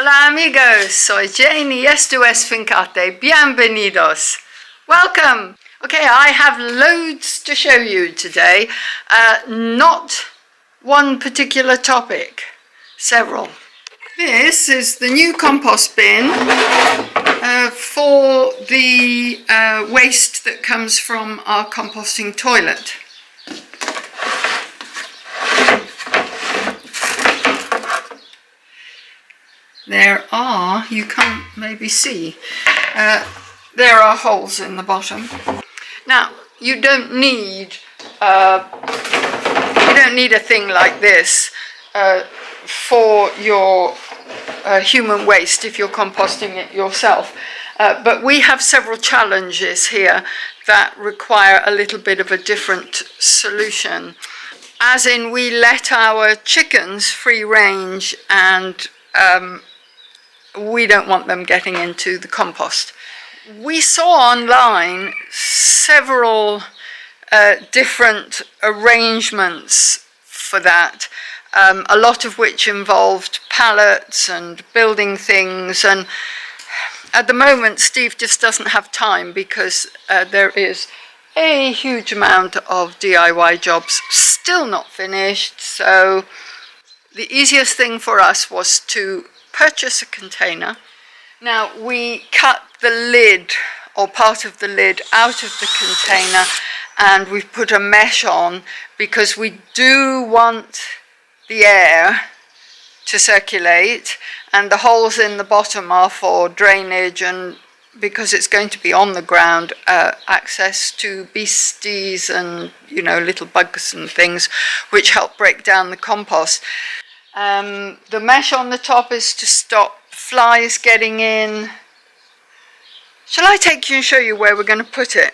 Hola amigos, soy Jane y esto es Fincate. Bienvenidos. Welcome. Okay, I have loads to show you today. Not one particular topic, several. This is the new compost bin for the waste that comes from our composting toilet. There are, you can't maybe see, there are holes in the bottom. Now, you don't need a thing like this for your human waste if you're composting it yourself. But we have several challenges here that require a little bit of a different solution. As in, we let our chickens free range and we don't want them getting into the compost. We saw online several different arrangements for that, a lot of which involved pallets and building things, and at the moment Steve just doesn't have time because there is a huge amount of DIY jobs still not finished, so the easiest thing for us was to purchase a container. Now we cut the lid or part of the lid out of the container and we've put a mesh on because we do want the air to circulate, and the holes in the bottom are for drainage and because it's going to be on the ground, access to beasties and little bugs and things which help break down the compost. The mesh on the top is to stop flies getting in. Shall I take you and show you where we're going to put it?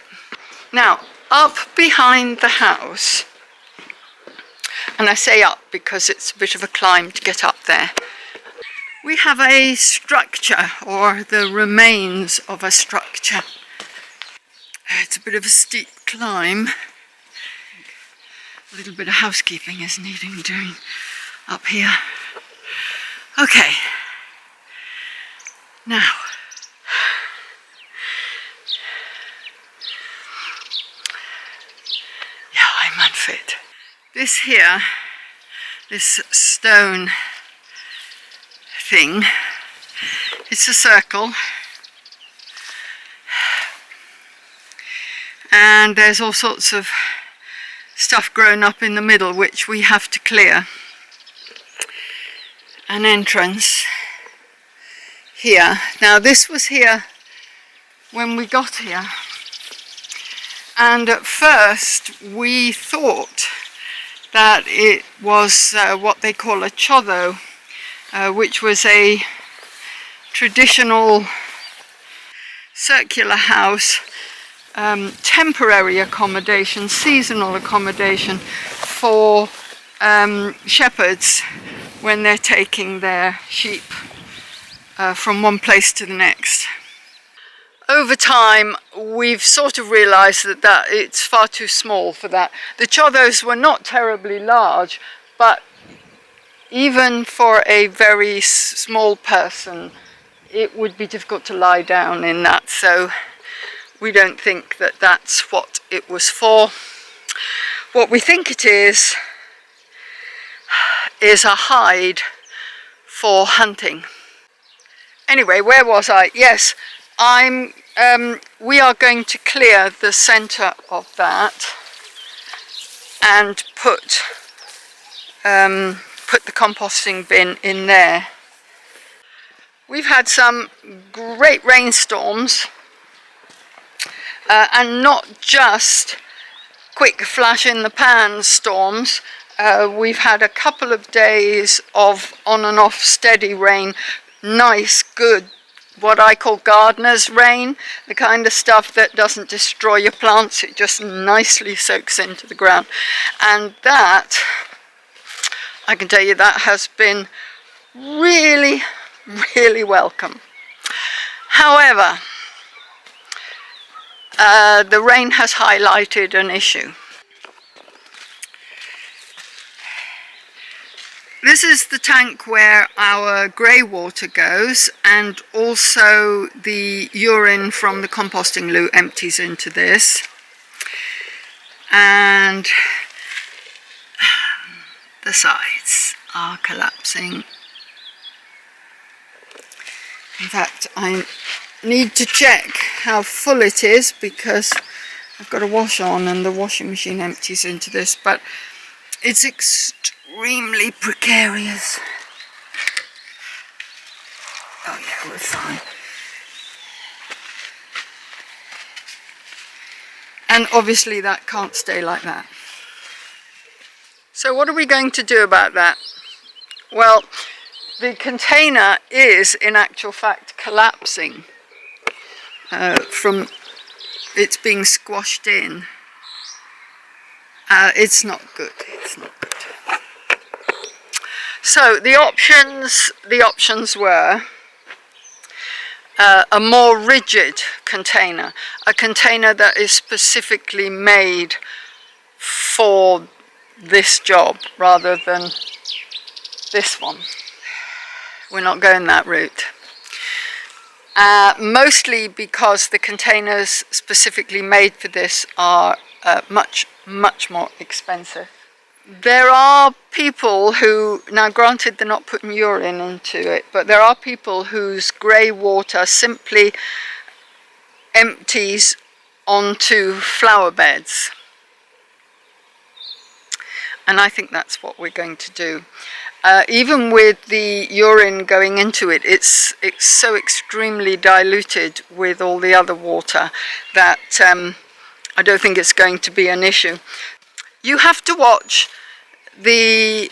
Now, up behind the house, and I say up because it's a bit of a climb to get up there, we have a structure, or the remains of a structure. It's a bit of a steep climb. A little bit of housekeeping is needing doing up here. Okay, now I'm unfit. This here, this stone thing, it's a circle and there's all sorts of stuff grown up in the middle which we have to clear. An entrance here. Now this was here when we got here, and at first we thought that it was what they call a choddo, which was a traditional circular house, temporary accommodation, seasonal accommodation for shepherds when they're taking their sheep from one place to the next. Over time, we've sort of realised that it's far too small for that. The choddos were not terribly large, but even for a very small person, it would be difficult to lie down in that, so we don't think that that's what it was for. What we think it is a hide for hunting. Anyway, where was I? Yes, we are going to clear the centre of that and put the composting bin in there. We've had some great rainstorms, and not just quick flash in the pan storms. We've had a couple of days of on and off steady rain, nice, good, what I call gardener's rain, the kind of stuff that doesn't destroy your plants, it just nicely soaks into the ground. And that, I can tell you, that has been really, really welcome. However, the rain has highlighted an issue. This is the tank where our grey water goes, and also the urine from the composting loo empties into this. And the sides are collapsing. In fact, I need to check how full it is because I've got a wash on and the washing machine empties into this, but it's extremely precarious. Oh yeah, we're fine. And obviously that can't stay like that. So what are we going to do about that? Well, the container is in actual fact collapsing from it's being squashed in. It's not good. It's not good. So the options were a more rigid container, a container that is specifically made for this job rather than this one. We're not going that route. Mostly because the containers specifically made for this are much more expensive. There are people who, now granted they're not putting urine into it, but there are people whose grey water simply empties onto flower beds. And I think that's what we're going to do. Even with the urine going into it, it's so extremely diluted with all the other water that I don't think it's going to be an issue. You have to watch the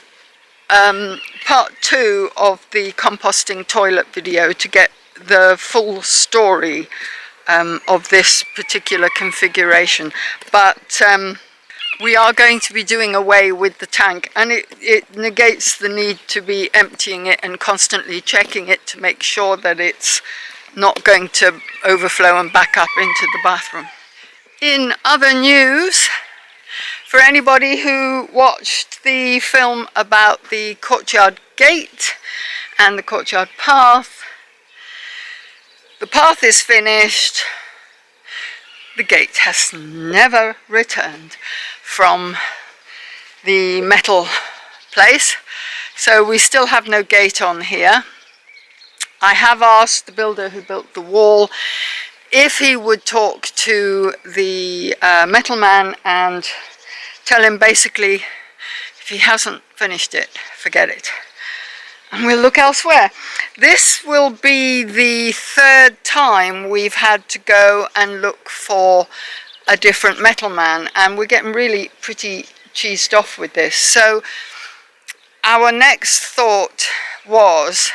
part 2 of the composting toilet video to get the full story of this particular configuration. But we are going to be doing away with the tank, and it negates the need to be emptying it and constantly checking it to make sure that it's not going to overflow and back up into the bathroom. In other news, for anybody who watched the film about the Courtyard gate and the Courtyard path, the path is finished. The gate has never returned from the metal place, so we still have no gate on here. I have asked the builder who built the wall if he would talk to the metal man and tell him basically if he hasn't finished it, forget it, and we'll look elsewhere. This will be the 3rd time we've had to go and look for a different metal man, and we're getting really pretty cheesed off with this. So our next thought was,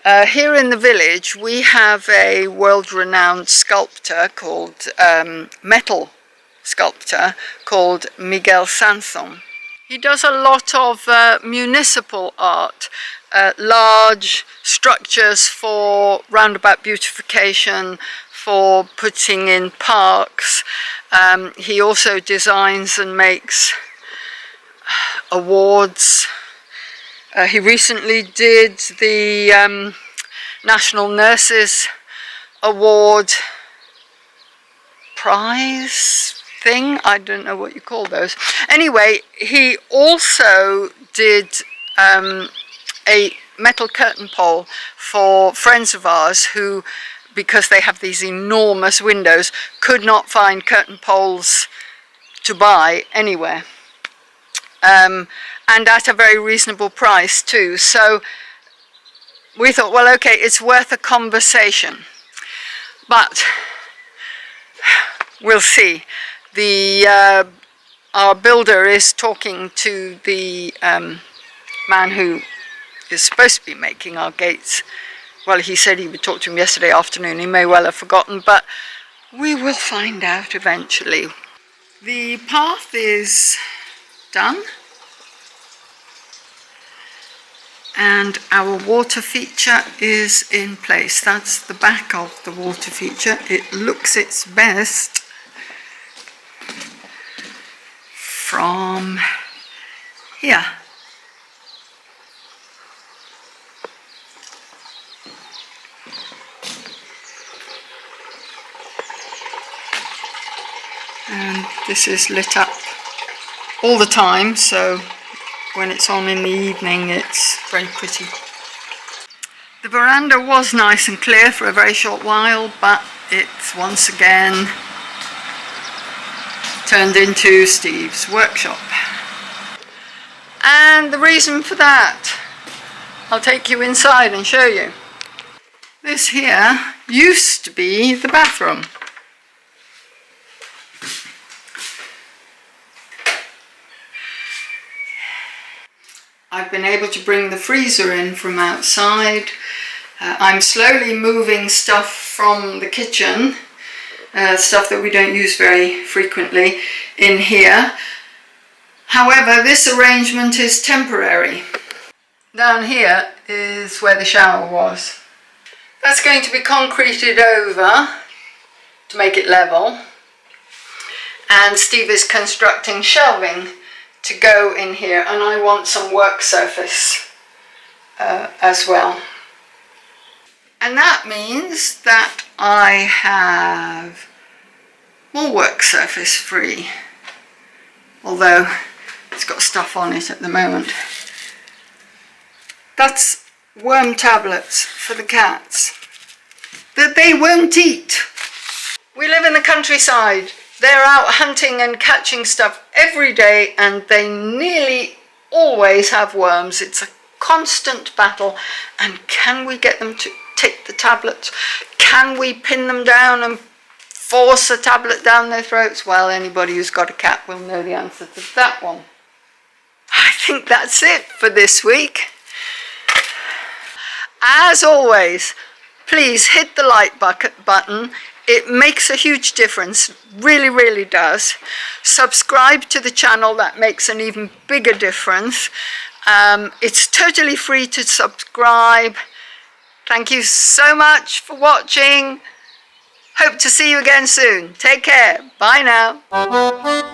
here in the village we have a world-renowned sculptor called metal sculptor called Miguel Sanson. He does a lot of municipal art, large structures for roundabout beautification, for putting in parks. He also designs and makes awards. He recently did the National Nurses Award prize thing. I don't know what you call those. Anyway, he also did a metal curtain pole for friends of ours who, because they have these enormous windows, could not find curtain poles to buy anywhere. And at a very reasonable price too. So we thought, well, okay, it's worth a conversation. But we'll see. Our builder is talking to the man who is supposed to be making our gates. Well, he said he would talk to him yesterday afternoon. He may well have forgotten, but we will find out eventually. The path is done, and our water feature is in place. That's the back of the water feature. It looks its best from here. and this is lit up all the time, so when it's on in the evening it's very pretty. The veranda was nice and clear for a very short while, but it's once again turned into Steve's workshop. And the reason for that, I'll take you inside and show you. This here used to be the bathroom. I've been able to bring the freezer in from outside. I'm slowly moving stuff from the kitchen, stuff that we don't use very frequently, in here. However, this arrangement is temporary. Down here is where the shower was. That's going to be concreted over to make it level. And Steve is constructing shelving to go in here, and I want some work surface as well. And that means that I have more work surface free, although it's got stuff on it at the moment. That's worm tablets for the cats that they won't eat. We live in the countryside. They're out hunting and catching stuff every day, and they nearly always have worms. It's a constant battle. And can we get them to take the tablets? Can we pin them down and force a tablet down their throats? Well, anybody who's got a cat will know the answer to that one. I think that's it for this week. As always, please hit the like button. It makes a huge difference, really, really does. Subscribe to the channel, that makes an even bigger difference. It's totally free to subscribe. Thank you so much for watching. Hope to see you again soon. Take care. Bye now.